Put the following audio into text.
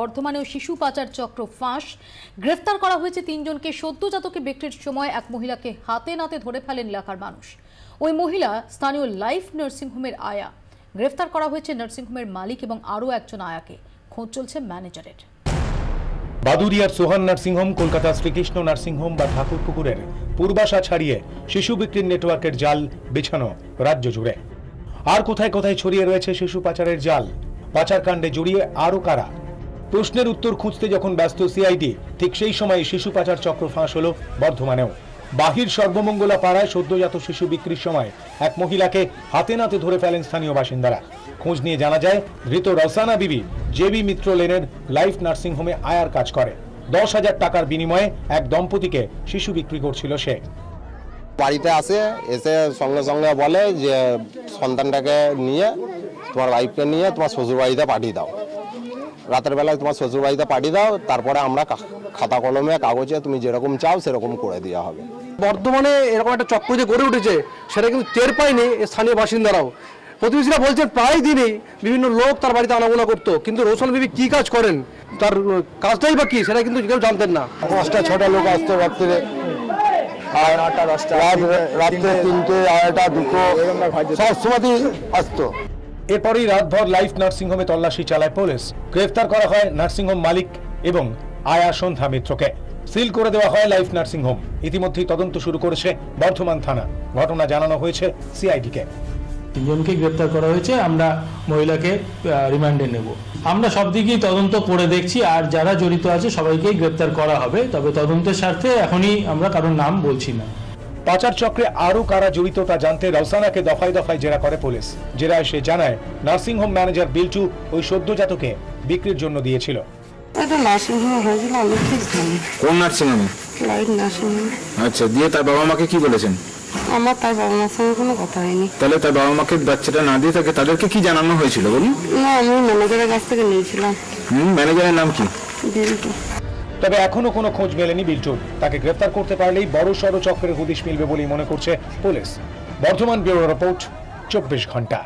বর্ধমানেও শিশু পাচার চক্র ফাঁস। গ্রেফতার করা হয়েছে 3 জনকে। সদ্যজাতকে বিক্রির সময় এক মহিলাকে হাতে নাতে ধরে ফেলেন এলাকার মানুষ। ওই মহিলা স্থানীয় লাইফ নার্সিংহোমের আয়া। গ্রেফতার করা হয়েছে নার্সিংহোমের মালিক এবং আরও একজন আয়াকে। খোঁজ চলছে ম্যানেজারের। বাদুরিয়ার সোহান নার্সিংহোম, কলকাতা শ্রীকৃষ্ণ নার্সিংহোম বা ঠাকুরপুকুরের পূর্বাশা ছাড়িয়ে শিশু বিক্রির নেটওয়ার্কের জাল বিছানো রাজ্য জুড়ে। আর কোথায় কোথায় ছড়িয়ে রয়েছে শিশু পাচারের জাল? পাচার কাণ্ডে জড়িয়ে আরও কারা? প্রশ্নের উত্তর খুঁজতে যখন ব্যস্ত সিআইডি, ঠিক সেই সময় শিশু পাচার চক্র ফাঁস হলো বর্ধমানেও। বাহির সর্বমঙ্গলা পাড়ায় সদ্যজাত শিশু বিক্রির সময় এক মহিলাকে হাতে নাতে ধরে ফেলেন স্থানীয় বাসিন্দারা। খোঁজ নিয়ে জানা যায়, ধৃত রওসানা বিবি জেবি মিত্র লেনের লাইফ নার্সিংহোমে আয়ার কাজ করে। 10,000 টাকার বিনিময়ে এক দম্পতিকে শিশু বিক্রি করছিল সে। বাড়িতে আসে, এসে সঙ্গে সঙ্গে বলে যে সন্তানটাকে নিয়ে, তোমার ওয়াইফকে নিয়ে তোমার শ্বশুরবাড়িতে পাঠিয়ে দাও। রাতের বেলায় তোমার শ্বশুরবাড়িতে পাঠিয়ে দাও, তারপরে আমরা খাতা কলমে কাগজে তুমি যেরকম চাও সেরকম করে দেওয়া হবে। বর্তমানে এরকম একটা চক্র যে গড়ে উঠেছে সেটা কিন্তু টের পায়নি স্থানীয় বাসিন্দারাও। প্রতিবেশীরা বলছেন প্রায় দিনই বিভিন্ন লোক তার বাড়িতে আনাগোনা করতো, কিন্তু রওসানা বিবি কি কাজ করেন, তার কাজটাই বা কি, সেটা কিন্তু কেউ জানতেন না। 5টা-6টা লোক আসতো রাত্রে, আর 9টা-10টা রাত্রে 3টে, 2টা, 2টো সব সময়ই আসতো। এরপরই রাতভর লাইফ নার্সিংহোমে তল্লাশি চালায় পুলিশ। গ্রেফতার করা হয় নার্সিংহোম মালিক এবং আয়া সন্ধ্যা মিত্রকে। সিল করে দেওয়া হয় লাইফ নার্সিংহোম। ইতিমধ্যেই তদন্ত শুরু করেছে বর্ধমান থানা। ঘটনা জানানো হয়েছে সিআইডিকে। 3 জনকে গ্রেপ্তার করা হয়েছে। আমরা মহিলাকে রিমান্ডে নেব। আমরা সব দিকেই তদন্ত করে দেখছি, আর যারা জড়িত আছে সবাইকেই গ্রেপ্তার করা হবে। তবে তদন্তের স্বার্থে এখনই আমরা কারোর নাম বলছি না। পাচার চক্রে আরও কারা জড়িত তা জানতে রওসানাকে দফায় দফায় জেরা করে পুলিশ। জেরায় সে জানায়, নার্সিংহোম ম্যানেজার বিল্টু ওই সদ্যজাতকে বিক্রির জন্য দিয়েছিল। এটা নার্সিংহোম হয়েছিল, আমি ঠিক জানি। কোন নার্সিংহোমে? Life nursing home. আচ্ছা, দিয়ে তার বাবা মাকে কি বলেছেন? আমার তার বাবা মার সঙ্গে কোনো কথা হয়নি। তাহলে তার বাবা মাকে বাচ্চাটা না দিয়ে থাকে, তাদেরকে কি জানানো হয়েছিল বলুন? না, আমি ম্যানেজারের কাছ থেকে নিয়েছিলাম। ম্যানেজারের নাম কি? বিল্টু। তবে এখনো কোনো খোঁজ মেলেনি বিল্টুর। তাকে গ্রেফতার করতে পারলেই বড় সড় চক্রের হদিশ মিলবে বলেই মনে করছে পুলিশ। বর্ধমান ব্যুরো রিপোর্ট, 24 ঘন্টা।